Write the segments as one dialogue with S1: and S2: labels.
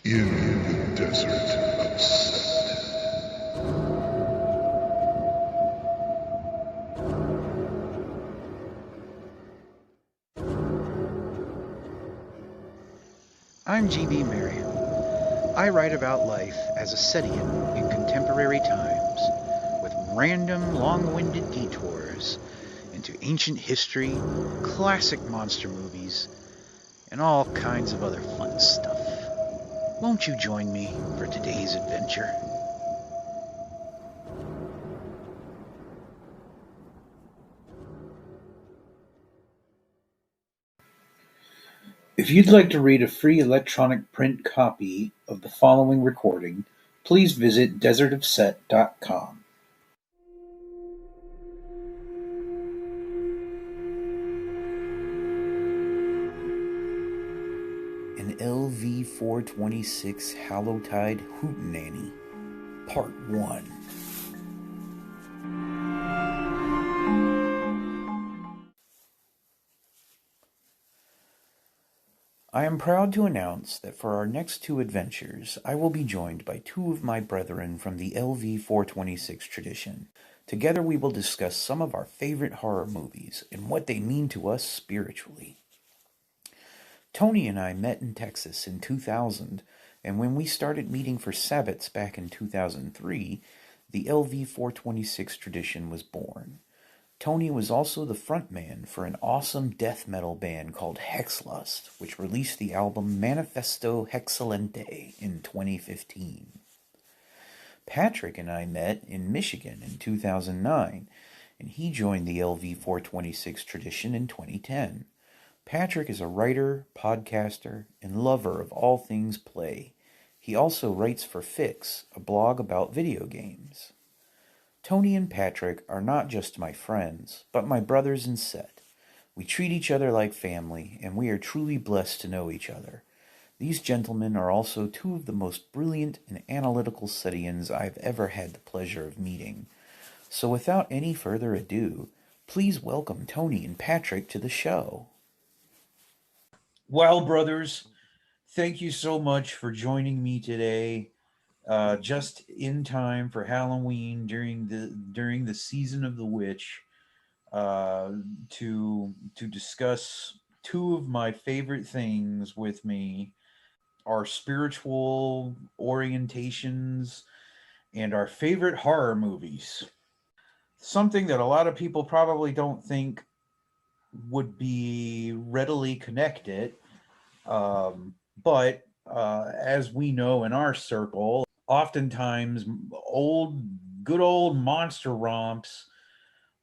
S1: In the desert of Set.
S2: I'm G.B. Merriam. I write about life as a Setian in contemporary times, with random, long-winded detours into ancient history, classic monster movies, and all kinds of other fun stuff. Won't you join me for today's adventure?
S3: If you'd like to read a free electronic print copy of the following recording, please visit desertofset.com. An LV-426 Hallowtide Hootenany, Part 1. I am proud to announce that for our next two adventures, I will be joined by two of my brethren from the LV-426 tradition. Together we will discuss some of our favorite horror movies and what they mean to us spiritually. Tony and I met in Texas in 2000, and when we started meeting for Sabbats back in 2003, the LV-426 tradition was born. Tony was also the frontman for an awesome death metal band called Hexlust, which released the album Manifesto Hexcelente in 2015. Patrick and I met in Michigan in 2009, and he joined the LV-426 tradition in 2010. Patrick is a writer, podcaster, and lover of all things play. He also writes for Fix, a blog about video games. Tony and Patrick are not just my friends, but my brothers in Set. We treat each other like family, and we are truly blessed to know each other. These gentlemen are also two of the most brilliant and analytical Setians I've ever had the pleasure of meeting. So without any further ado, please welcome Tony and Patrick to the show. Well, brothers, thank you so much for joining me today. Just in time for Halloween during the season of the witch, uh, to discuss two of my favorite things with me: our spiritual orientations and our favorite horror movies. Something that a lot of people probably don't think would be readily connected, but as we know in our circle, oftentimes good old monster romps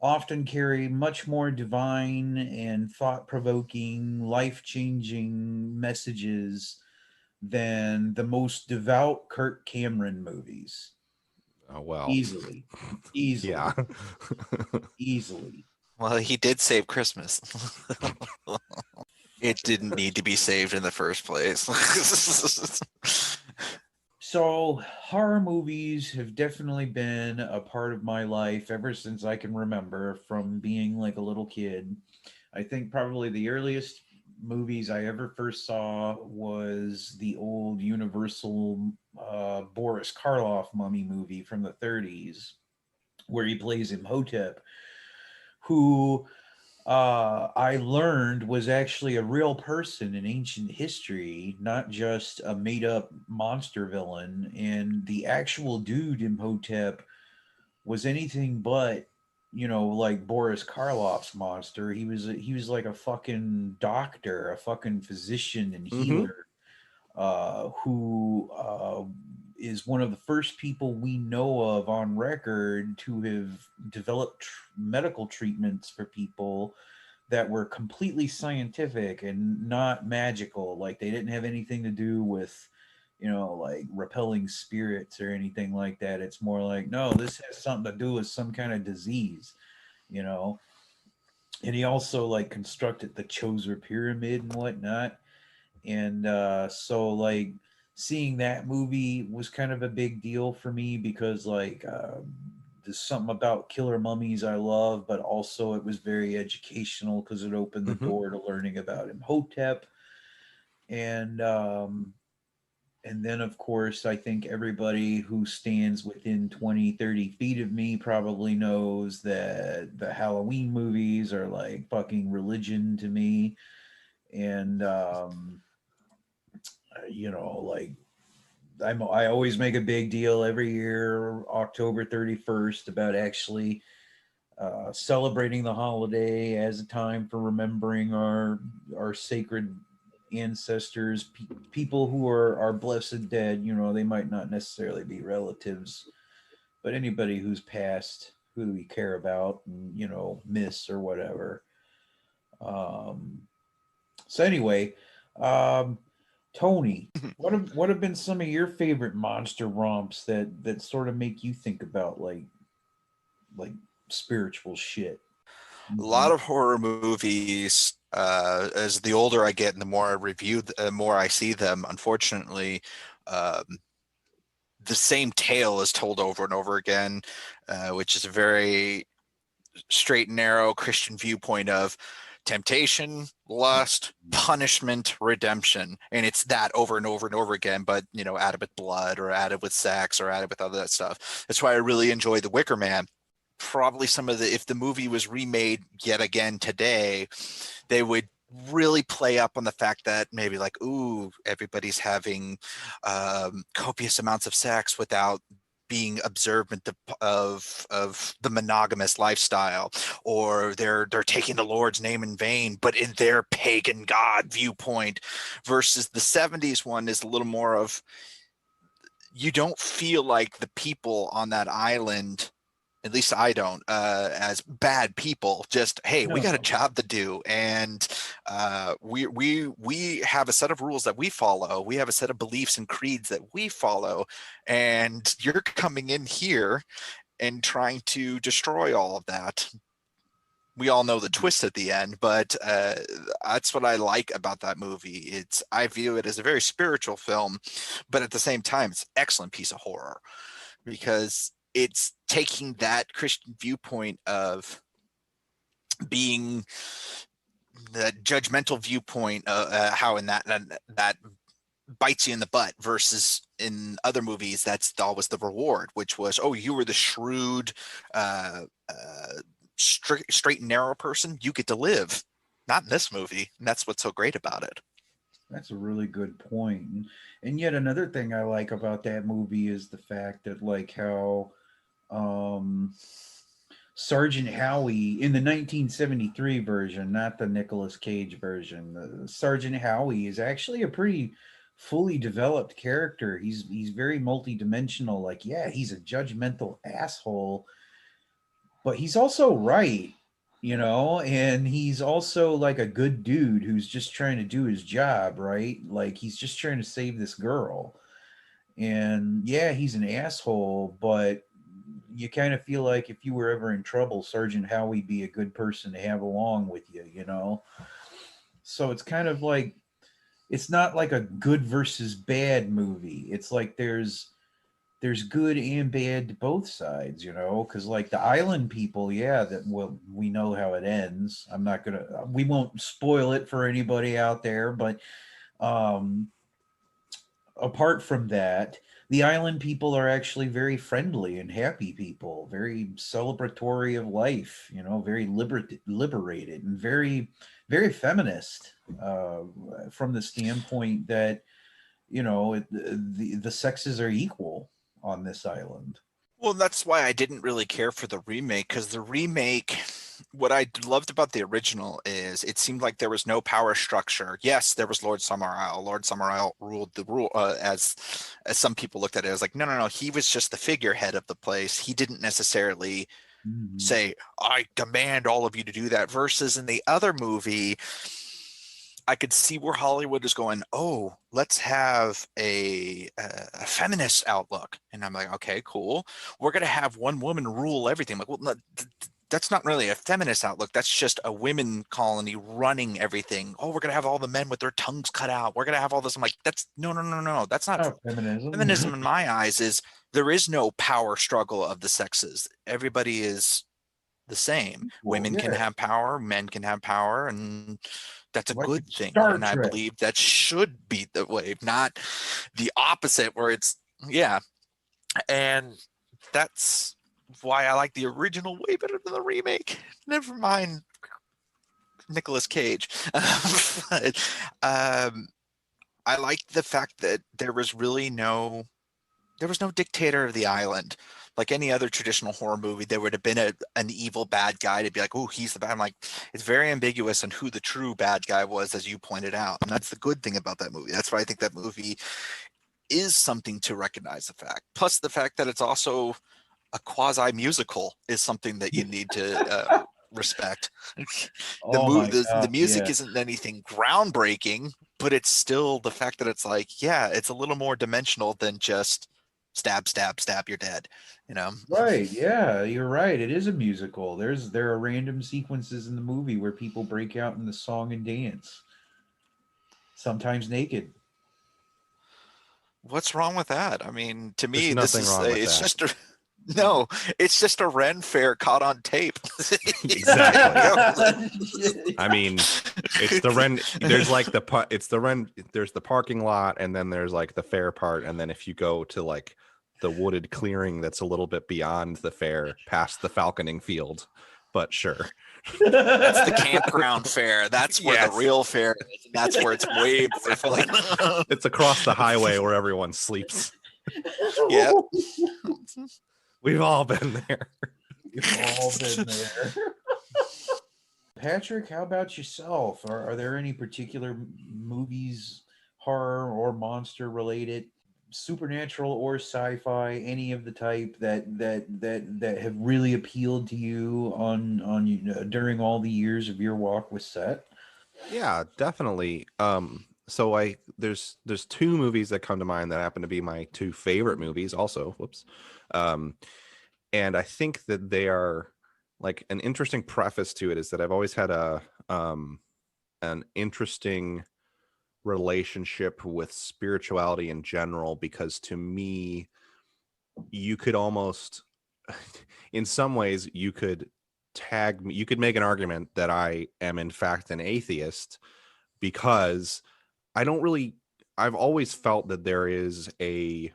S3: often carry much more divine and thought provoking, life changing messages than the most devout Kirk Cameron movies.
S4: Oh, well.
S3: Easily. Easily.
S4: Yeah.
S3: Easily.
S5: Well, he did save Christmas. It didn't need to be saved in the first place.
S3: So, horror movies have definitely been a part of my life ever since I can remember, from being like a little kid. I think probably the earliest movies I ever first saw was the old Universal Boris Karloff mummy movie from the 30s, where he plays Imhotep, who I learned was actually a real person in ancient history, not just a made up monster villain. And the actual dude Imhotep was anything but, like Boris Karloff's monster. He was like a fucking doctor, a fucking physician and healer, who is one of the first people we know of on record to have developed medical treatments for people that were completely scientific and not magical. Like, they didn't have anything to do with, like repelling spirits or anything like that. It's more like, no, this has something to do with some kind of disease, you know. And he also like constructed the Choser pyramid and whatnot. And so like seeing that movie was kind of a big deal for me, because like there's something about killer mummies I love, but also it was very educational because it opened the door to learning about Imhotep. And And then, of course, I think everybody who stands within 20, 30 feet of me probably knows that the Halloween movies are like fucking religion to me. And, like I always make a big deal every year, October 31st, about actually celebrating the holiday as a time for remembering our sacred ancestors, people who are our blessed dead. They might not necessarily be relatives, but anybody who's passed, who we care about and miss or whatever. Um, so anyway, um, Tony, what have been some of your favorite monster romps that sort of make you think about like spiritual shit?
S5: A lot
S3: Mhm.
S5: of horror movies, as the older I get and the more I review, the more I see them, unfortunately, um, the same tale is told over and over again, which is a very straight and narrow Christian viewpoint of temptation, lust, punishment, redemption. And it's that over and over and over again, but added with blood or added with sex or added with other that stuff. That's why I really enjoy The Wicker Man. Probably some of the, if the movie was remade yet again today, they would really play up on the fact that maybe like, ooh, everybody's having copious amounts of sex without being observant of the monogamous lifestyle, or they're taking the Lord's name in vain, but in their pagan god viewpoint, versus the 70s one is a little more of, you don't feel like the people on that island, at least I don't, as bad people. Just, hey, we got a
S3: No,
S5: job to do, and we have a set of rules that we follow. We have a set of beliefs and creeds that we follow, and you're coming in here and trying to destroy all of that. We all know the twist at the end, but that's what I like about that movie. I view it as a very spiritual film, but at the same time, it's an excellent piece of horror because it's taking that Christian viewpoint of being the judgmental viewpoint, how in that bites you in the butt, versus in other movies that's always the reward, which was, oh, you were the shrewd, straight and narrow person, you get to live. Not in this movie, and that's what's so great about it.
S3: that's a really good point. And yet another thing I like about that movie is the fact that like how um Sergeant Howie in the 1973 version, not the Nicolas Cage version, Sergeant Howie is actually a pretty fully developed character. He's very multidimensional. Like, yeah, he's a judgmental asshole, but he's also right, and he's also like a good dude who's just trying to do his job, right? Like he's just trying to save this girl. And yeah, he's an asshole, but you kind of feel like if you were ever in trouble, Sergeant Howie'd be a good person to have along with you. So it's kind of like it's not like a good versus bad movie. It's like there's good and bad to both sides, because like the island people, yeah, that well, we know how it ends. We won't spoil it for anybody out there, but um apart from that, the island people are actually very friendly and happy people, very celebratory of life, very liberated and very, very feminist, from the standpoint that, the sexes are equal on this island.
S5: Well, that's why I didn't really care for the remake, because the remake, what I loved about the original is it seemed like there was no power structure. Yes, there was Lord Summerisle. Lord Summerisle ruled the rule, as some people looked at it. It was like, no, no, no. He was just the figurehead of the place. He didn't necessarily
S3: Mhm.
S5: say, I demand all of you to do that. Versus in the other movie, I could see where Hollywood is going, oh, let's have a feminist outlook. And I'm like, okay, cool. We're going to have one woman rule everything. Like, well, no, that's not really a feminist outlook. That's just a women colony running everything. Oh, we're going to have all the men with their tongues cut out. We're going to have all this. I'm like, that's no, no, no, no. That's not
S3: Oh, feminism.
S5: feminism in my eyes. Is there is no power struggle of the sexes. Everybody is the same.
S3: Well,
S5: Women can
S3: yeah.
S5: have power, men can have power, and that's a
S3: Like
S5: good thing.
S3: Star
S5: And I
S3: Trek.
S5: believe that should be the way, not the opposite where it's, yeah. And that's why I like the original way better than the remake. Never mind Nicolas Cage. But, I like the fact that there was no dictator of the island. Like any other traditional horror movie, there would have been an evil bad guy to be like, oh, he's the bad. I'm like, it's very ambiguous on who the true bad guy was, as you pointed out. And that's the good thing about that movie. That's why I think that movie is something to recognize the fact. Plus the fact that it's also a quasi musical is something that you need to respect.
S3: Oh my
S5: The
S3: God,
S5: music
S3: yeah.
S5: isn't anything groundbreaking, but it's still the fact that it's like, yeah, it's a little more dimensional than just stab, stab, stab, you're dead. You know?
S3: Right, yeah, you're right. It is a musical. There are random sequences in the movie where people break out in the song and dance, sometimes naked.
S5: What's wrong with that? I mean, to
S4: There's
S5: me, this
S4: nothing
S5: is
S4: wrong with
S5: it's
S4: that.
S5: just a no, it's just a Ren fair caught on tape.
S4: Exactly. I mean, it's the Ren. There's like it's the Ren. There's the parking lot, and then there's like the fair part, and then if you go to like the wooded clearing that's a little bit beyond the fair, past the falconing field. But sure,
S5: That's the campground fair. That's where
S4: Yes.
S5: the real fair is. And that's where it's way more fun.
S4: it's across the highway where everyone sleeps.
S5: Yeah.
S4: We've all been there.
S3: We've all been there. Patrick, how about yourself? Are there any particular movies, horror or monster related, supernatural or sci-fi, any of the type that have really appealed to you during all the years of your walk with set?
S4: Yeah, definitely. So there's two movies that come to mind that happen to be my two favorite movies also. Whoops. And I think that they are like an interesting preface to it is that I've always had an interesting relationship with spirituality in general, because to me, you could almost in some ways you could make an argument that I am in fact an atheist, because I've always felt that there is a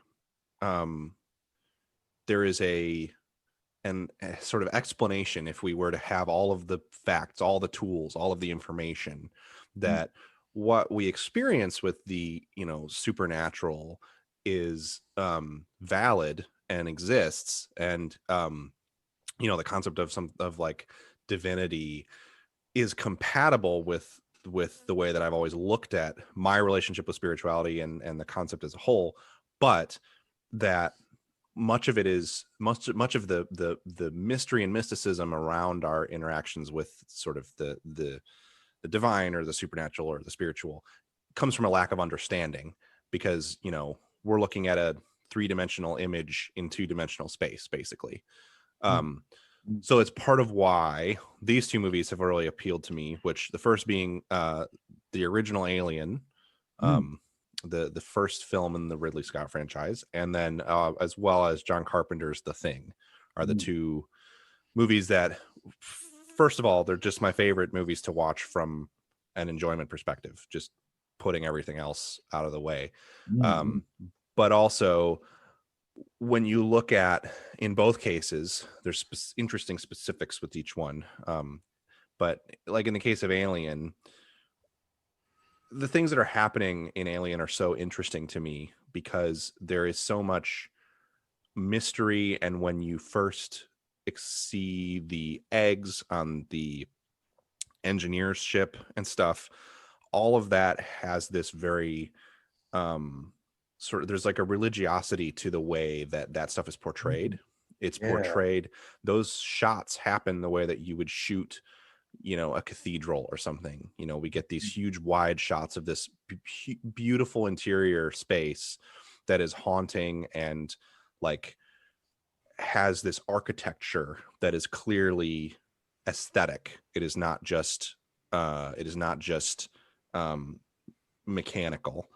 S4: sort of explanation, if we were to have all of the facts, all the tools, all of the information, that what we experience with the supernatural is valid and exists, and the concept of like divinity is compatible with the way that I've always looked at my relationship with spirituality and the concept as a whole, but that much of the mystery and mysticism around our interactions with sort of the divine or the supernatural or the spiritual comes from a lack of understanding, because we're looking at a three-dimensional image in two-dimensional space, basically. So it's part of why these two movies have really appealed to me, which the first being the original Alien, the first film in the Ridley Scott franchise, and then as well as John Carpenter's The Thing, are the two movies that, first of all, they're just my favorite movies to watch from an enjoyment perspective, just putting everything else out of the way. But also, when you look at, in both cases, there's interesting specifics with each one. But like in the case of Alien, the things that are happening in Alien are so interesting to me because there is so much mystery. And when you first see the eggs on the engineer's ship and stuff, all of that has this very there's like a religiosity to the way that stuff is portrayed. It's portrayed, those shots happen the way that you would shoot a cathedral or something. We get these huge wide shots of this beautiful interior space that is haunting and like has this architecture that is clearly aesthetic. It is not just mechanical,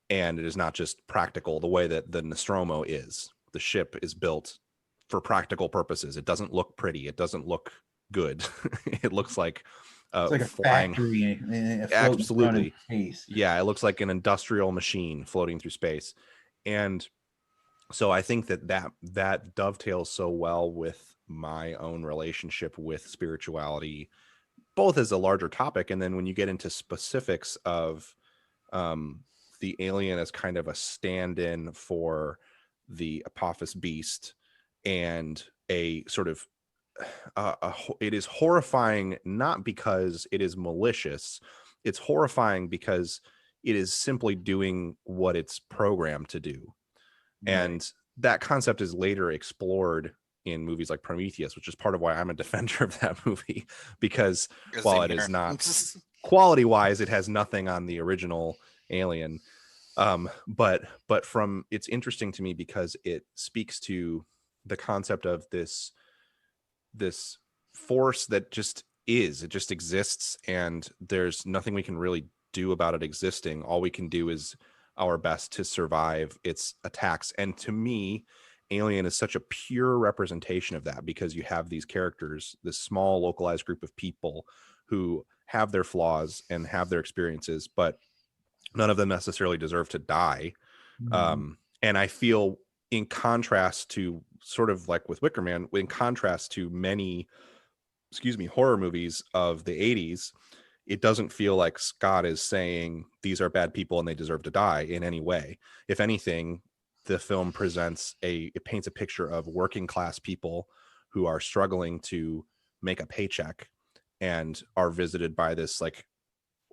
S4: and it is not just practical the way that the Nostromo is. The ship is built for practical purposes. It doesn't look pretty. It doesn't look good. It looks like
S3: It's like a
S4: flying.
S3: factory floating around in
S4: Absolutely.
S3: space.
S4: Yeah, it looks like an industrial machine floating through space. And so I think that dovetails so well with my own relationship with spirituality, both as a larger topic, and then when you get into specifics of the alien as kind of a stand-in for the Apophis beast, and a sort of it is horrifying not because it is malicious. It's horrifying because it is simply doing what it's programmed to do. And that concept is later explored in movies like Prometheus, which is part of why I'm a defender of that movie, because while it is not quality wise, it has nothing on the original Alien. But from, it's interesting to me because it speaks to the concept of this force that just is, it just exists, and there's nothing we can really do about it existing. All we can do is our best to survive its attacks. And to me, Alien is such a pure representation of that, because you have these characters, this small localized group of people who have their flaws and have their experiences, but none of them necessarily deserve to die. And I feel, in contrast to, sort of like with Wicker Man, in contrast to many, horror movies of the 80s, it doesn't feel like Scott is saying these are bad people and they deserve to die in any way. If anything, the film it paints a picture of working class people who are struggling to make a paycheck and are visited by this like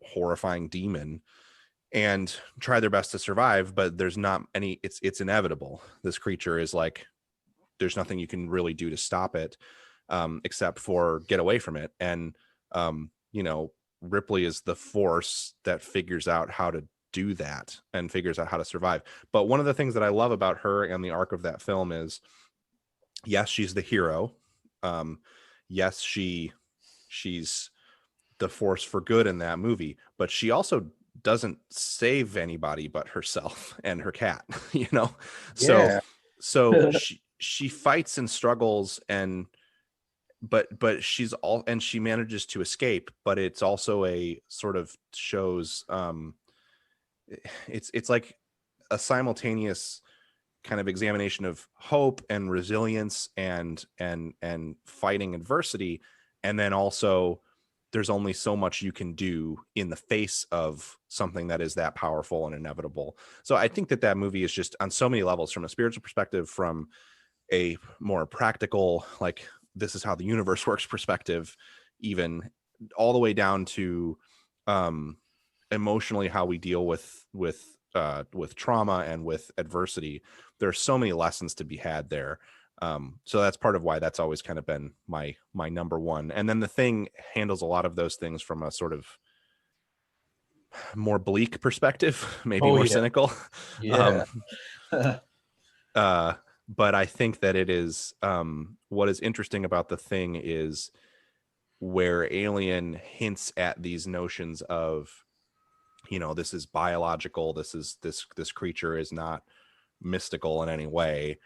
S4: horrifying demon and try their best to survive, but there's not any, it's inevitable. This creature is like, there's nothing you can really do to stop it, except for get away from it. And Ripley is the force that figures out how to do that and figures out how to survive. But one of the things that I love about her and the arc of that film is, yes, she's the hero. Yes, she's the force for good in that movie, but she also doesn't save anybody but herself and her cat,
S3: Yeah.
S4: So she fights and struggles, and but she's all, and she manages to escape, but it's also a sort of shows it's like a simultaneous kind of examination of hope and resilience and fighting adversity. And then also, there's only so much you can do in the face of something that is that powerful and inevitable. So I think that movie is just, on so many levels, from a spiritual perspective, from a more practical, like, this is how the universe works perspective, even all the way down to emotionally how we deal with trauma and with adversity. There are so many lessons to be had there. So that's part of why that's always kind of been my number one. And then The Thing handles a lot of those things from a sort of more bleak perspective, maybe more cynical.
S3: Yeah.
S4: But I think that it is, what is interesting about The Thing is where Alien hints at these notions of, this is biological, this creature is not mystical in any way.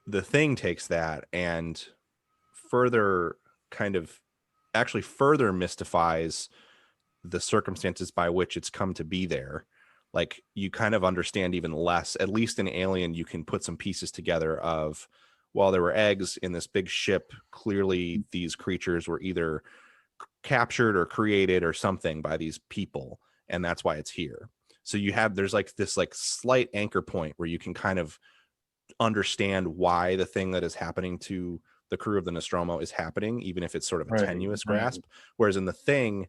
S4: The Thing takes that and further mystifies the circumstances by which it's come to be there. Like, you kind of understand even less, at least in Alien, you can put some pieces together of, well, there were eggs in this big ship. Clearly these creatures were either captured or created or something by these people, and that's why it's here. So there's like this like slight anchor point where you can kind of understand why the thing that is happening to the crew of the Nostromo is happening, even if it's sort of a tenuous grasp. Whereas in The Thing,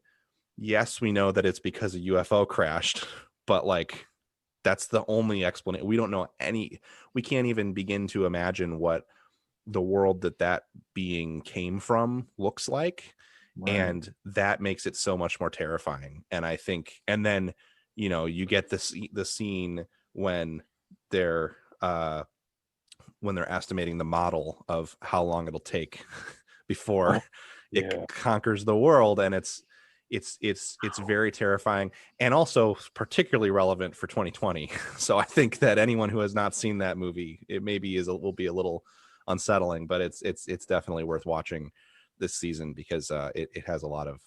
S4: yes, we know that it's because a UFO crashed, but like, that's the only explanation. We don't know we can't even begin to imagine what the world that being came from looks like. And that makes it so much more terrifying. And I think, and then, you get the scene when they're estimating the model of how long it'll take before it conquers the world. And it's very terrifying, and also particularly relevant for 2020. So I think that anyone who has not seen that movie, it maybe will be a little unsettling, but it's definitely worth watching this season, because it has a lot of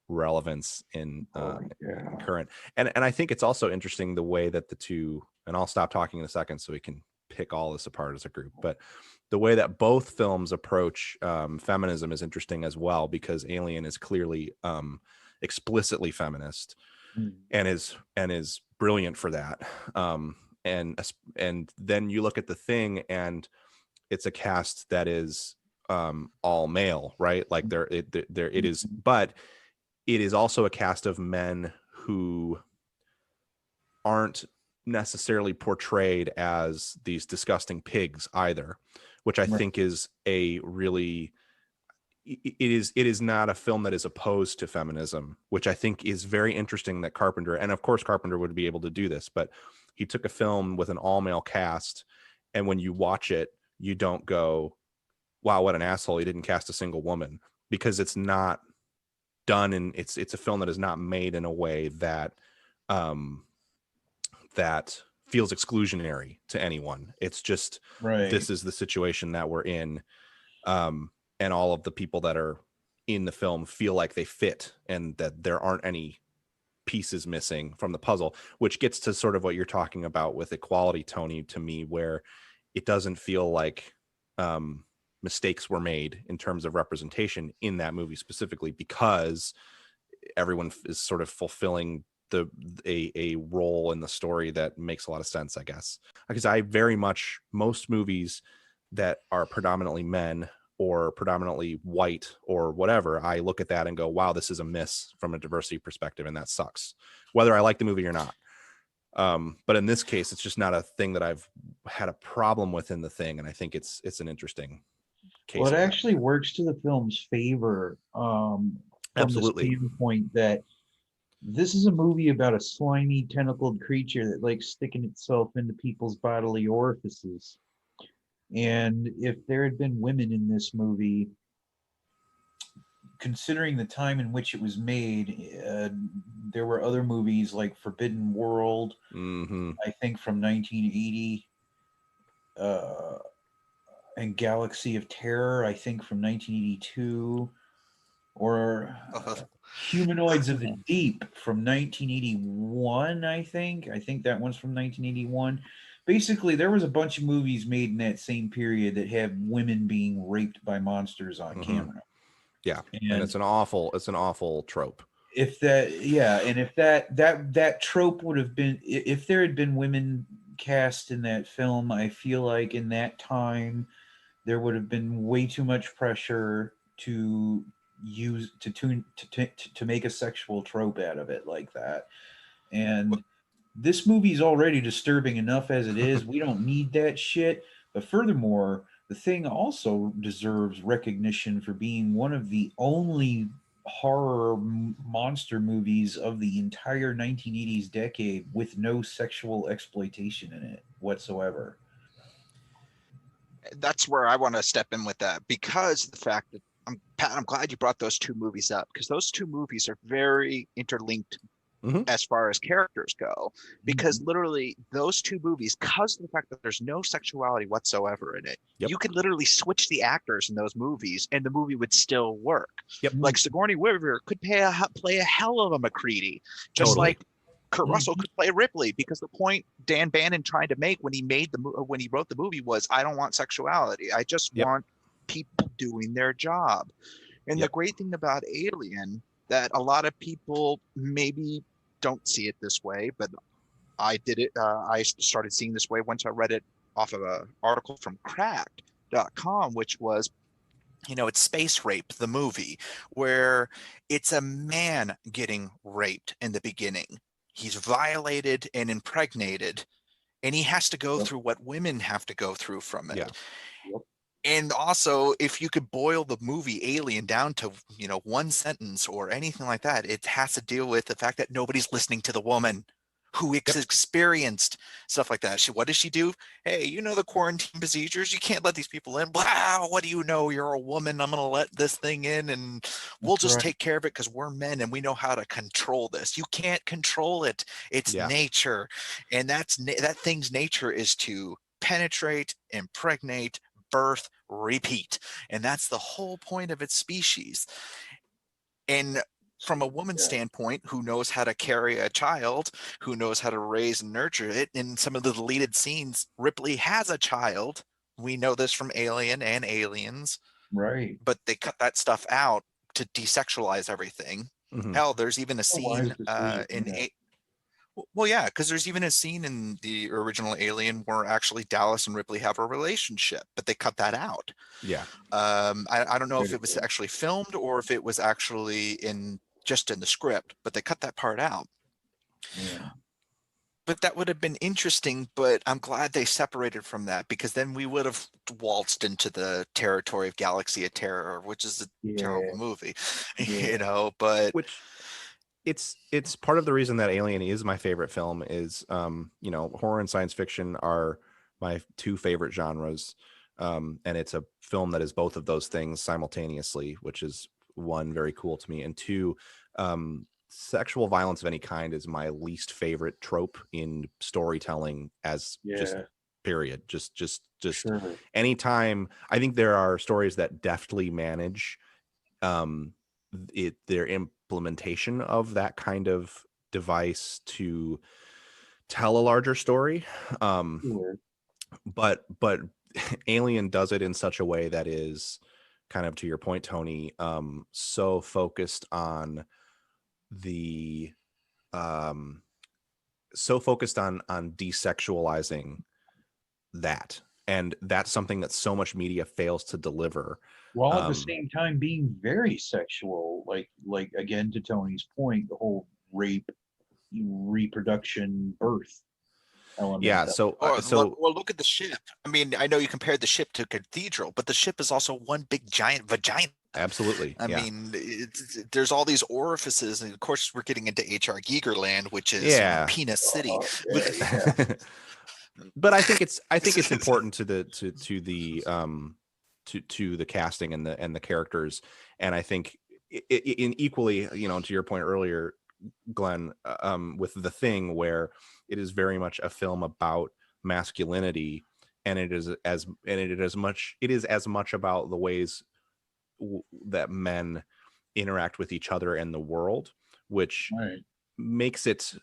S4: relevance in
S3: Yeah.
S4: current. And I think it's also interesting the way that the two, and I'll stop talking in a second so we can pick all this apart as a group, but the way that both films approach feminism is interesting as well, because Alien is clearly explicitly feminist and is brilliant for that. And then you look at The Thing, and it's a cast that is all male, right? Like it is, but it is also a cast of men who aren't necessarily portrayed as these disgusting pigs either, which I think is a really, it is not a film that is opposed to feminism, which I think is very interesting that Carpenter, and of course Carpenter would be able to do this, but he took a film with an all male cast, and when you watch it, you don't go, wow, what an asshole, he didn't cast a single woman, because it's not done, and it's a film that is not made in a way that that feels exclusionary to anyone. It's just, this is the situation that we're in, and all of the people that are in the film feel like they fit, and that there aren't any pieces missing from the puzzle, which gets to sort of what you're talking about with equality, Tony, to me, where it doesn't feel like mistakes were made in terms of representation in that movie specifically, because everyone is sort of fulfilling a role in the story that makes a lot of sense, I guess. Because I very much, most movies that are predominantly men or predominantly white or whatever, I look at that and go, wow, this is a miss from a diversity perspective, and that sucks, whether I like the movie or not. But in this case, it's just not a thing that I've had a problem with in The Thing, and I think it's an interesting case.
S3: Well, it actually works to the film's favor, from
S4: absolutely,
S3: the standpoint that this is a movie about a slimy, tentacled creature that likes sticking itself into people's bodily orifices. And if there had been women in this movie, considering the time in which it was made, there were other movies like Forbidden World, I think from 1980, and Galaxy of Terror, I think from 1982, or Humanoids of the Deep from 1981, I think. I think that one's from 1981. Basically, there was a bunch of movies made in that same period that have women being raped by monsters on camera.
S4: Yeah, and it's an awful trope.
S3: If that, yeah, and if that trope would have been, if there had been women cast in that film, I feel like in that time there would have been way too much pressure to make a sexual trope out of it like that. And this movie's already disturbing enough as it is. We don't need that shit. But furthermore, The Thing also deserves recognition for being one of the only horror monster movies of the entire 1980s decade with no sexual exploitation in it whatsoever.
S5: That's where I want to step in with that, because the fact that Pat, I'm glad you brought those two movies up, because those two movies are very interlinked as far as characters go, because literally those two movies, because of the fact that there's no sexuality whatsoever in it, you could literally switch the actors in those movies and the movie would still work. Like Sigourney Weaver could play a hell of a MacReady, just like Kurt Russell could play Ripley, because the point Dan Bannon tried to make when he wrote the movie was, I don't want sexuality. I just want people doing their job. And the great thing about Alien, that a lot of people maybe don't see it this way, but I did it. I started seeing this way once I read it off of an article from cracked.com, which was, it's Space Rape, the movie, where it's a man getting raped in the beginning. He's violated and impregnated, and he has to go through what women have to go through from it. And also, if you could boil the movie Alien down to, one sentence or anything like that, it has to deal with the fact that nobody's listening to the woman who experienced stuff like that. What does she do? Hey, the quarantine procedures, you can't let these people in. Wow, what do you know? You're a woman. I'm going to let this thing in, and we'll just take care of it because we're men and we know how to control this. You can't control it. It's nature. And that thing's nature is to penetrate, impregnate, birth, repeat. And that's the whole point of its species. And from a woman's standpoint, who knows how to carry a child, who knows how to raise and nurture it. In some of the deleted scenes, Ripley has a child. We know this from Alien and Aliens,
S3: Right.
S5: but they cut that stuff out to desexualize everything.
S4: Mhm.
S5: Hell, there's even a
S3: A wise
S5: scene
S3: decision,
S5: in
S3: yeah.
S5: well, yeah, because there's even a scene in the original Alien where actually Dallas and Ripley have a relationship, but they cut that out.
S4: Yeah.
S5: I don't know if it was
S3: Critical.
S5: actually filmed or if it was actually just in the script, but they cut that part out.
S3: Yeah.
S5: But that would have been interesting, but I'm glad they separated from that, because then we would have waltzed into the territory of Galaxy of Terror, which is a terrible movie,
S3: Yeah.
S5: but
S4: Which it's part of the reason that Alien is my favorite film is, horror and science fiction are my two favorite genres. And it's a film that is both of those things simultaneously, which is one, very cool to me. And two, sexual violence of any kind is my least favorite trope in storytelling, as just period. Just
S3: Sure.
S4: anytime. I think there are stories that deftly manage their implementation of that kind of device to tell a larger story.
S3: Sure.
S4: But Alien does it in such a way that is, kind of to your point, Tony, so focused on the desexualizing that, and that's something that so much media fails to deliver,
S3: While at the same time being very sexual, like again, to Tony's point, the whole rape, reproduction, birth element.
S4: yeah. So
S5: look at the ship. I mean, I know you compared the ship to Cathedral, but the ship is also one big giant vagina.
S4: Absolutely.
S5: I mean, there's all these orifices, and of course, we're getting into H.R. Giger land, which is penis city.
S4: But I think it's important to the to the casting and the characters, and I think in equally, to your point earlier, Glenn, with The Thing, where it is very much a film about masculinity, and it is as much about the ways that men interact with each other and the world, which makes it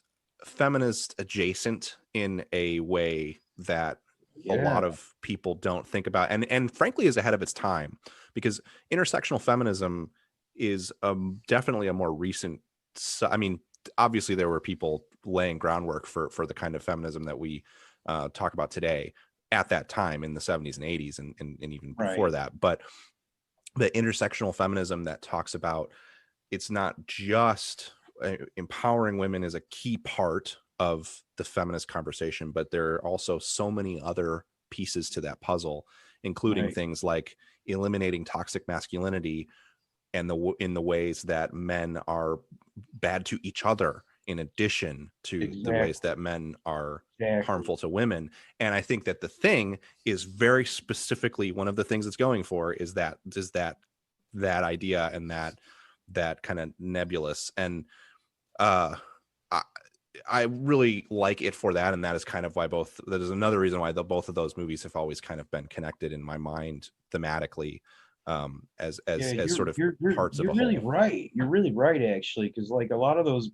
S4: feminist adjacent in a way that a lot of people don't think about, and frankly is ahead of its time, because intersectional feminism is definitely a more recent. I mean, obviously there were people laying groundwork for the kind of feminism that we talk about today at that time in the 70s and 80s and even before that. But the intersectional feminism that talks about, it's not just empowering women is a key part of the feminist conversation, but there are also so many other pieces to that puzzle, including things like eliminating toxic masculinity and in the ways that men are bad to each other, in addition to the ways that men are harmful to women. And I think that The Thing is very specifically one of the things it's going for is that idea, and that kind of nebulous. And I really like it for that, and that is kind of why that is another reason why both of those movies have always kind of been connected in my mind thematically, as sort of parts of a whole.
S3: You're really right. You're really right, actually, because like a lot of those,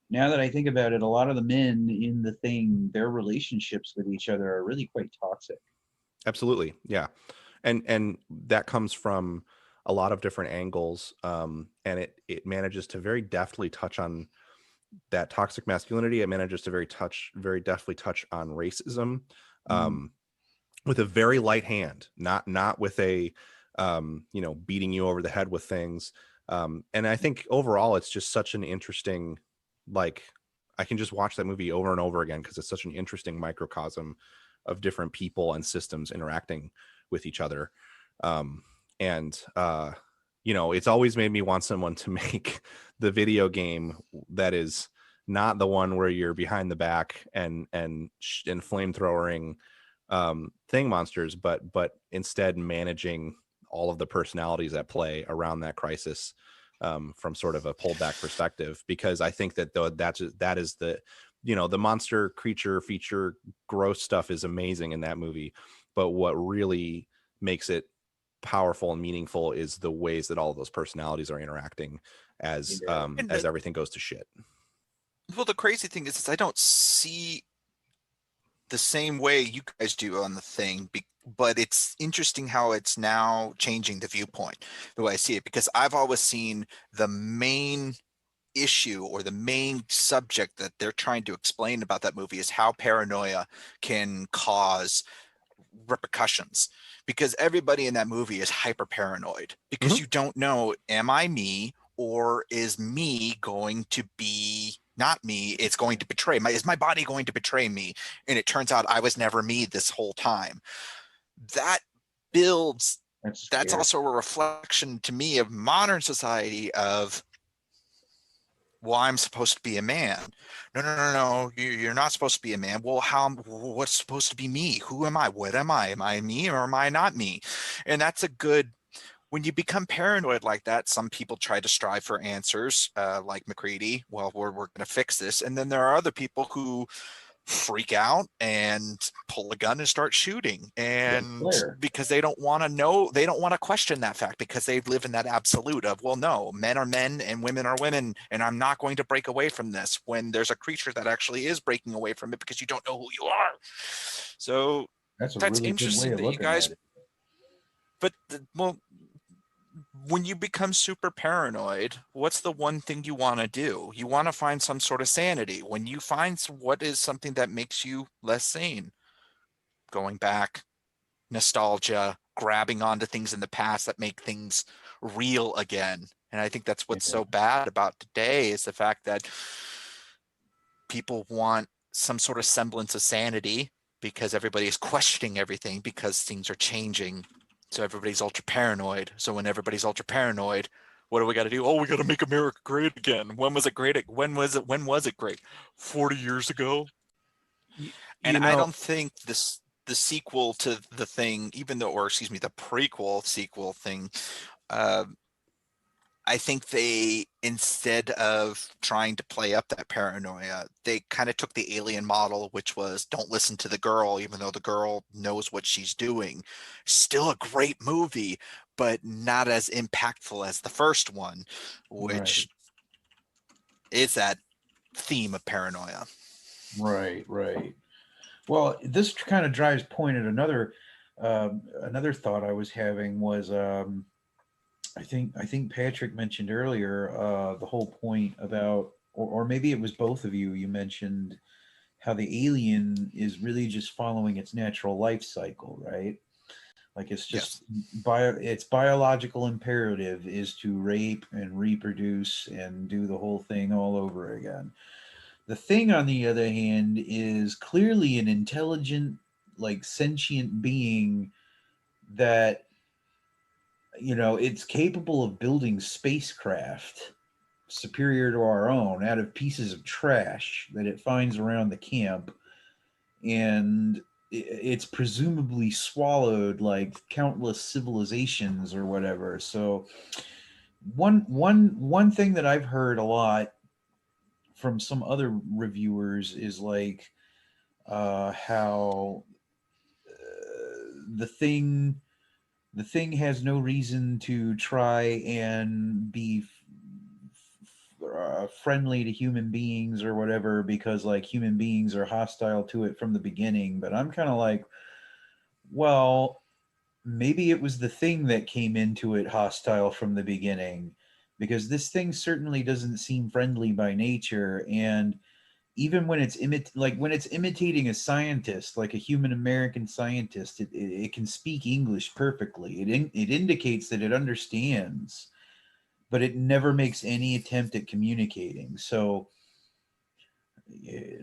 S3: now that I think about it, a lot of the men in The Thing, their relationships with each other are really quite toxic.
S4: Absolutely, yeah, and that comes from a lot of different angles, and it manages to very deftly touch on that toxic masculinity. It manages to very deftly touch on racism, with a very light hand, not with a beating you over the head with things. And I think overall it's just such an interesting, like, I can just watch that movie over and over again because it's such an interesting microcosm of different people and systems interacting with each other. It's always made me want someone to make the video game that is not the one where you're behind the back and flamethrowering thing monsters, but instead managing all of the personalities at play around that crisis, from sort of a pulled back perspective. Because I think that that is the monster creature feature gross stuff is amazing in that movie, but what really makes it powerful and meaningful is the ways that all of those personalities are interacting as as everything goes to shit.
S5: Well, the crazy thing is I don't see the same way you guys do on the thing, but it's interesting how it's now changing the viewpoint, the way I see it, because I've always seen the main issue or the main subject that they're trying to explain about that movie is how paranoia can cause repercussions, because everybody in that movie is hyper paranoid because you don't know, am I me, or is me going to be not me, it's going to betray is my body going to betray me, and it turns out I was never me this whole time. That builds, that's also a reflection to me of modern society of, well, I'm supposed to be a man. No. You're not supposed to be a man. Well, what's supposed to be me? Who am I? What am I? Am I me or am I not me? And that's a good, when you become paranoid like that, some people try to strive for answers, like McCready. Well, we're going to fix this. And then there are other people who freak out and pull a gun and start shooting, and because they don't want to know, they don't want to question that fact, because they live in that absolute of, well, no, men are men and women are women, and I'm not going to break away from this, when there's a creature that actually is breaking away from it because you don't know who you are. So that's really interesting that you guys, but well, when you become super paranoid, what's the one thing you want to do? You want to find some sort of sanity. When you find what is something that makes you less sane, going back, nostalgia, grabbing onto things in the past that make things real again. And I think that's what's so bad about today, is the fact that people want some sort of semblance of sanity because everybody is questioning everything because things are changing. So everybody's ultra paranoid. So when everybody's ultra paranoid, what do we got to do? Oh, we got to make America great again. When was it great? When was it great? 40 years ago. And I don't think the sequel to the thing, even though, or excuse me, the prequel sequel thing, I think they, instead of trying to play up that paranoia, they kind of took the Alien model, which was don't listen to the girl, even though the girl knows what she's doing. Still a great movie, but not as impactful as the first one, which is that theme of paranoia.
S2: Right. Well, this kind of drives point at another thought I was having was, I think Patrick mentioned earlier the whole point about, or maybe it was both of you. You mentioned how the alien is really just following its natural life cycle, right? Like it's just its biological imperative is to rape and reproduce and do the whole thing all over again. The thing, on the other hand, is clearly an intelligent, like sentient being that, it's capable of building spacecraft superior to our own out of pieces of trash that it finds around the camp, and it's presumably swallowed like countless civilizations or whatever. So one thing that I've heard a lot from some other reviewers is like how the thing has no reason to try and be friendly to human beings or whatever, because like human beings are hostile to it from the beginning. But I'm kind of like, well, maybe it was the thing that came into it hostile from the beginning, because this thing certainly doesn't seem friendly by nature. And even when it's when it's imitating a scientist, like a human American scientist, it can speak English perfectly. It indicates that it understands, but it never makes any attempt at communicating. So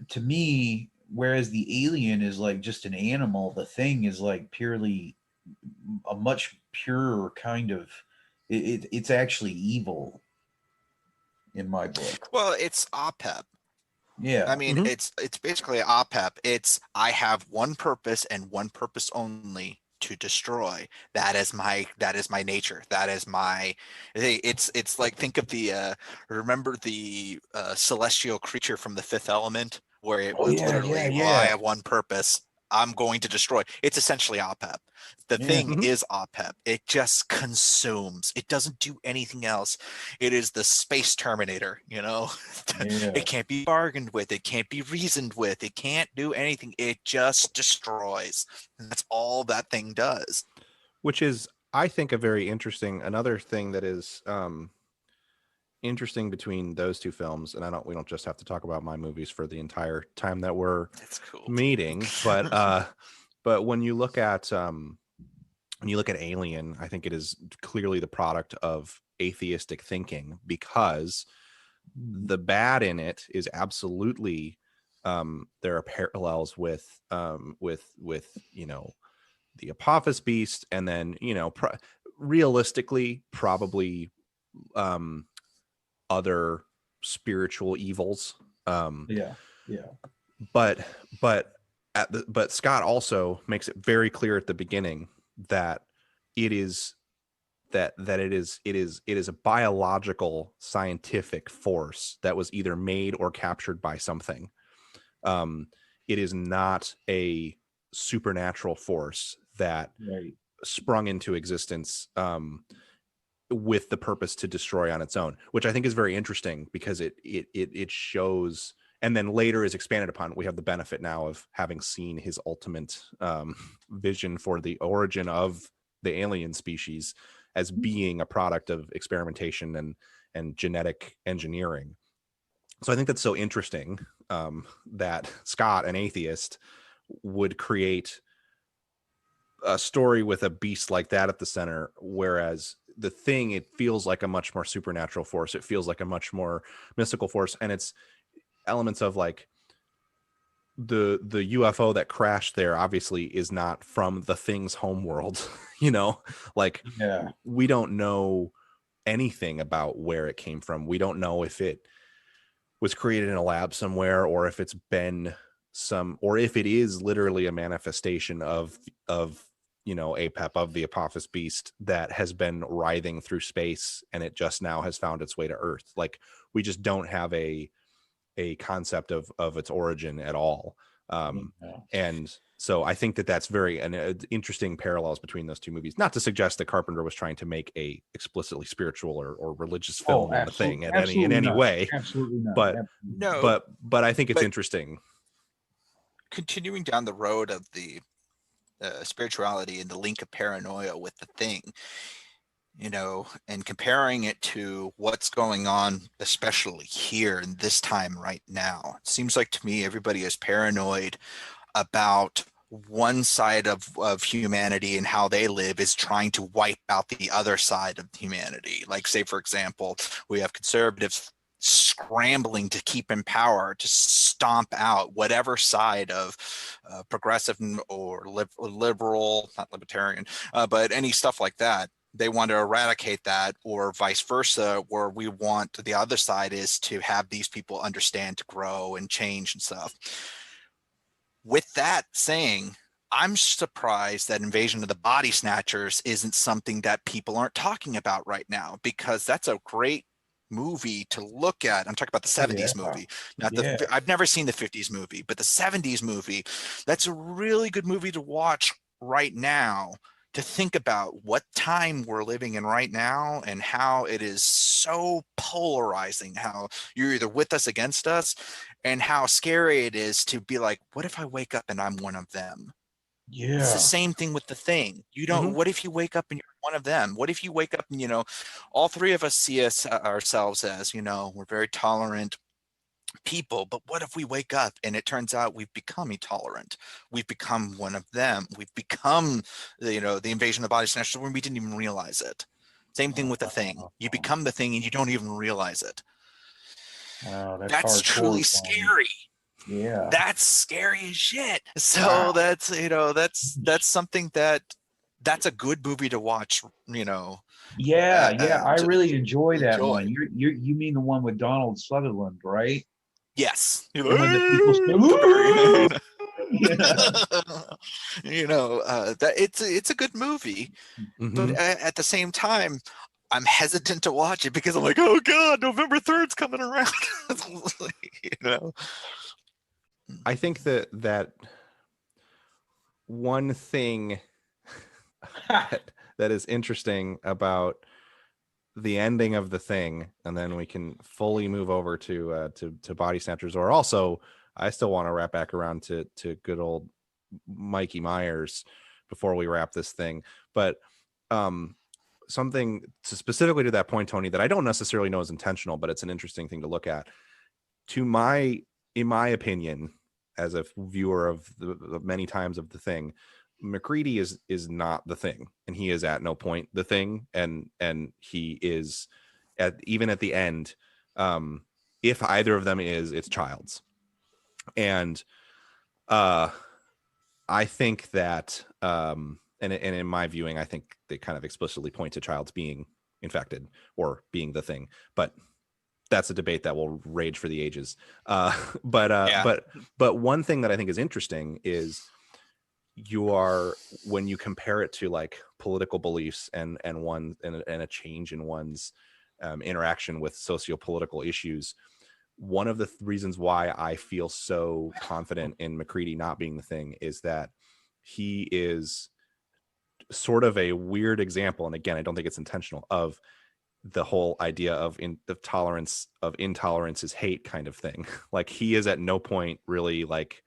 S2: to me, whereas the alien is like just an animal, the thing is like purely a much purer kind of, it's actually evil in my book.
S5: Well, it's OPEP.
S2: Yeah.
S5: I mean, it's basically OPEP. It's, I have one purpose and one purpose only, to destroy. That is my nature. That is my, it's like, think of the remember the celestial creature from The Fifth Element, where it was literally, well, I have one purpose. I'm going to destroy. It's essentially OPEP. The thing
S4: Mhm.
S5: is OPEP. It just consumes. It doesn't do anything else. It is the space Terminator, you know?
S3: Yeah.
S5: It can't be bargained with. It can't be reasoned with. It can't do anything. It just destroys. And that's all that thing does.
S4: Which is, I think, a very interesting, another thing that is interesting between those two films. And we don't just have to talk about my movies for the entire time that we're
S5: That's cool.
S4: meeting, but when you look at Alien, I think it is clearly the product of atheistic thinking, because the bad in it is absolutely, there are parallels with you know, the Apophis beast, and then, you know, realistically probably other spiritual evils,
S3: Yeah.
S4: but but Scott also makes it very clear at the beginning that it is it is a biological scientific force that was either made or captured by something. It is not a supernatural force that
S3: Right.
S4: sprung into existence with the purpose to destroy on its own, which I think is very interesting, because it shows, and then later is expanded upon. We have the benefit now of having seen his ultimate vision for the origin of the alien species as being a product of experimentation and genetic engineering. So I think that's so interesting, that Scott, an atheist, would create a story with a beast like that at the center, whereas the Thing, it feels like a much more supernatural force. It feels like a much more mystical force, and it's elements of like the UFO that crashed there obviously is not from the Thing's homeworld. You know, like,
S3: Yeah.
S4: we don't know anything about where it came from. We don't know if it was created in a lab somewhere, or if it's been or if it is literally a manifestation of you know, APEP, of the Apophis beast, that has been writhing through space, and it just now has found its way to Earth. Like, we just don't have a concept of its origin at all. And so I think that's very interesting parallels between those two movies. Not to suggest that Carpenter was trying to make a explicitly spiritual or religious film in the Thing in any way.
S3: Absolutely not.
S4: But
S5: No,
S4: but I think it's
S5: but
S4: interesting.
S5: continuing down the road of the spirituality and the link of paranoia with the Thing, you know, and comparing it to what's going on, especially here in this time right now. It seems like to me everybody is paranoid about one side of humanity and how they live is trying to wipe out the other side of humanity. Like, say, for example, we have conservatives scrambling to keep in power to stomp out whatever side of progressive or liberal, not libertarian, but any stuff like that. They want to eradicate that, or vice versa, where we want the other side is to have these people understand, to grow and change and stuff. With that saying, I'm surprised that Invasion of the Body Snatchers isn't something that people aren't talking about right now, because that's a great movie to look at. I'm talking about the 70s movie, not the I've never seen the 50s movie, but the 70s movie. That's a really good movie to watch right now, to think about what time we're living in right now and how it is so polarizing, how you're either with us, against us, and how scary it is to be like, what if I wake up and I'm one of them?
S3: Yeah.
S5: It's the same thing with the Thing. You don't, what if you wake up and you're one of them? What if you wake up and, you know, all three of us see ourselves as, you know, we're very tolerant people, but what if we wake up and it turns out we've become intolerant? We've become one of them. We've become, you know, the Invasion of the Body Snatchers when we didn't even realize it. Same thing with the Thing. You become the Thing and you don't even realize it. That's truly scary.
S3: Yeah.
S5: That's scary as shit. So that's, you know, that's something that's a good movie to watch, you know.
S3: Yeah, I really enjoy that one. You mean the one with Donald Sutherland, right?
S5: Yes.
S3: And when the people
S5: you know, that it's a good movie, but at the same time, I'm hesitant to watch it because I'm like, oh god, November 3rd's coming around. You know,
S4: I think that one thing that is interesting about the ending of The Thing, and then we can fully move over to Body Snatchers. Or also, I still want to wrap back around to good old Mikey Myers before we wrap this thing. But something specifically to that point, Tony, that I don't necessarily know is intentional, but it's an interesting thing to look at. In my opinion, as a viewer of the many times of The Thing, MacReady is not The Thing, and he is at no point The Thing, and he is even at the end. If either of them is, it's Childs, and I think that and in my viewing, I think they kind of explicitly point to Childs being infected or being The Thing, but that's a debate that will rage for the ages. But one thing that I think is interesting is when you compare it to like political beliefs and a change in one's interaction with socio-political issues. One of the reasons why I feel so confident in MacReady not being The Thing is that he is sort of a weird example, and again, I don't think it's intentional, of the whole idea of intolerance is hate kind of thing. Like, he is at no point really like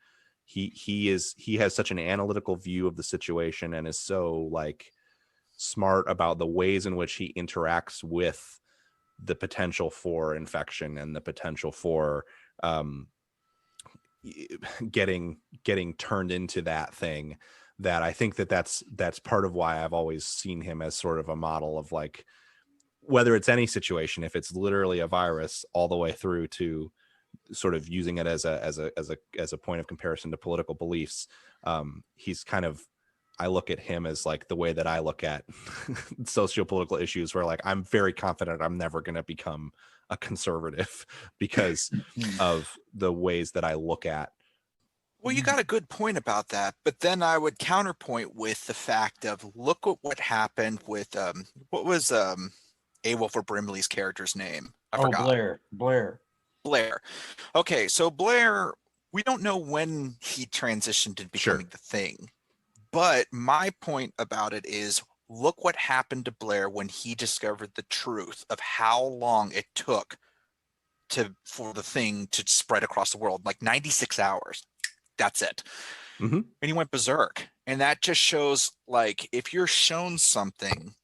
S4: he has such an analytical view of the situation and is so like smart about the ways in which he interacts with the potential for infection and the potential for getting turned into that thing, that I think that's part of why I've always seen him as sort of a model of like, whether it's any situation, if it's literally a virus, all the way through to sort of using it as a point of comparison to political beliefs. He's kind of, I look at him as like the way that I look at socio-political issues, where like, I'm very confident I'm never going to become a conservative because of the ways that I look at.
S5: Well, you got a good point about that, but then I would counterpoint with the fact of, look at what happened with what was Awolf Brimley's character's name? I forgot. Blair. Okay, so Blair, we don't know when he transitioned into becoming The Thing, but my point about it is, look what happened to Blair when he discovered the truth of how long it took for the thing to spread across the world, like 96 hours. That's it.
S4: Mm-hmm.
S5: And he went berserk. And that just shows, like, if you're shown something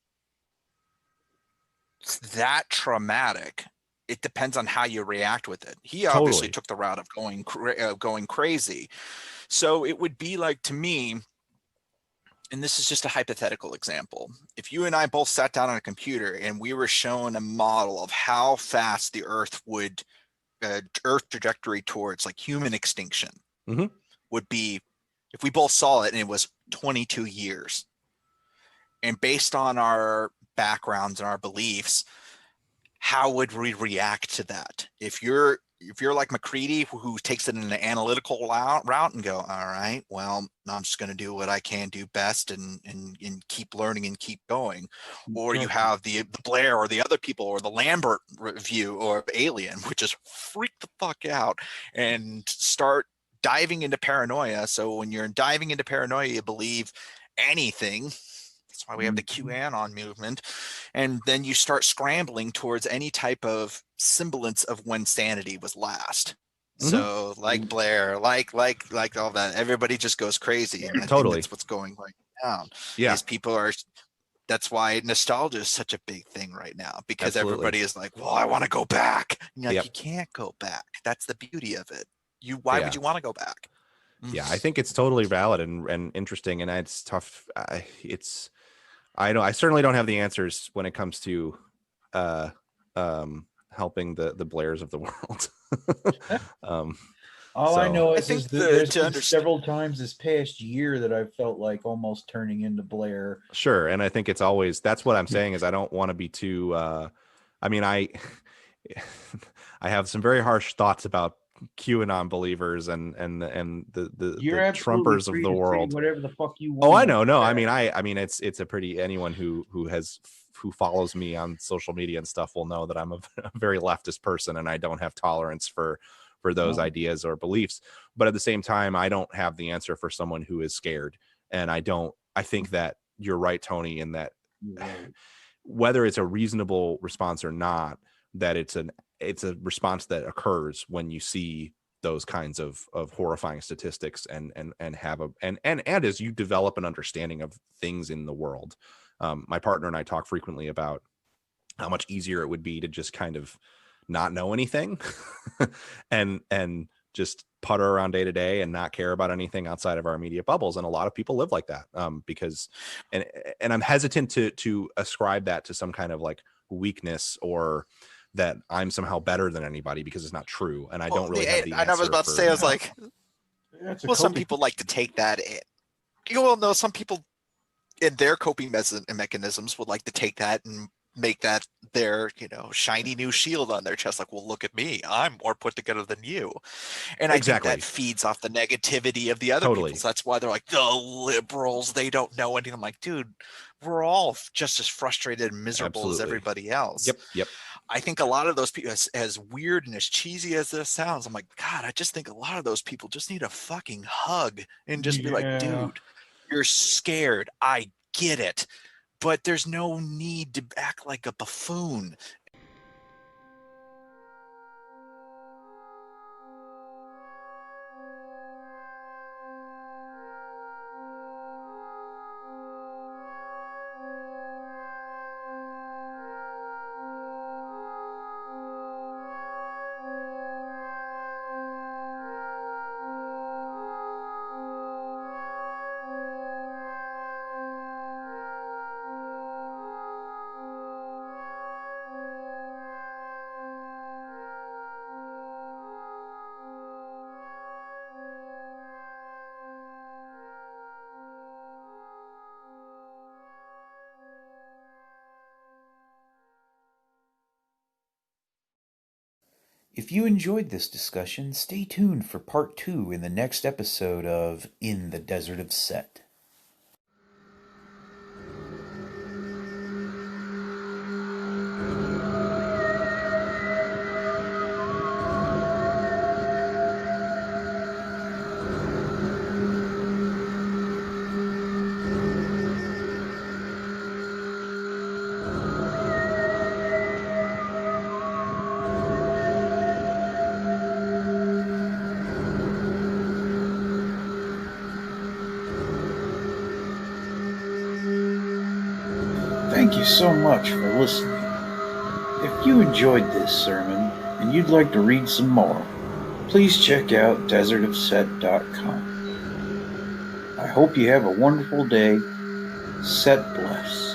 S5: that traumatic, it depends on how you react with it. He obviously took the route of going crazy. So it would be like, to me, and this is just a hypothetical example, if you and I both sat down on a computer and we were shown a model of how fast the Earth would, Earth trajectory towards like human extinction would be, if we both saw it and it was 22 years. And based on our backgrounds and our beliefs, how would we react to that? If you're like MacReady, who takes it in an analytical route and go, all right, well, I'm just going to do what I can do best and keep learning and keep going. Or you have the Blair or the other people, or the Lambert view or Alien, which is freak the fuck out and start diving into paranoia. So when you're diving into paranoia, you believe anything. That's why we have the QAnon movement. And then you start scrambling towards any type of semblance of when sanity was last. So like Blair, like all that, everybody just goes crazy. And I think that's what's going right down. These people are, that's why nostalgia is such a big thing right now, because everybody is like, well, I want to go back. And like, you can't go back. That's the beauty of it. Why would you want to go back?
S4: Yeah, I think it's totally valid and interesting. And it's tough. I certainly don't have the answers when it comes to helping the Blairs of the world.
S3: I know is that there's been several times this past year that I've felt like almost turning into Blair.
S4: Sure, and I think it's always, that's what I'm saying, is I don't want to be too I mean, I have some very harsh thoughts about QAnon believers and the Trumpers of the world.
S3: Whatever the fuck you want.
S4: Oh, I know. No, I mean, it's a pretty, anyone who follows me on social media and stuff will know that I'm a very leftist person, and I don't have tolerance for those ideas or beliefs. But at the same time, I don't have the answer for someone who is scared And I think that you're right, Tony, in that
S3: Right.
S4: whether it's a reasonable response or not, that it's a response that occurs when you see those kinds of horrifying statistics and have and as you develop an understanding of things in the world. My partner and I talk frequently about how much easier it would be to just kind of not know anything and just putter around day to day and not care about anything outside of our immediate bubbles. And a lot of people live like that, because and I'm hesitant to ascribe that to some kind of like weakness or that I'm somehow better than anybody, because it's not true. And I don't really have the answer.
S5: And I was about to say, I was like, well, some people like to take that. You will know some people in their coping mechanisms would like to take that and make that their, shiny new shield on their chest. Like, well, look at me, I'm more put together than you. And I think that feeds off the negativity of the other people. So that's why they're like, the liberals, they don't know anything. I'm like, dude, we're all just as frustrated and miserable as everybody else.
S4: Yep.
S5: I think a lot of those people, as weird and as cheesy as this sounds, I'm like, God, I just think a lot of those people just need a fucking hug and just be like, dude, you're scared. I get it. But there's no need to act like a buffoon.
S2: If you enjoyed this discussion, stay tuned for part 2 in the next episode of In the Desert of Set. Thank you so much for listening. If you enjoyed this sermon and you'd like to read some more, please check out desertofset.com. I hope you have a wonderful day. Set bless.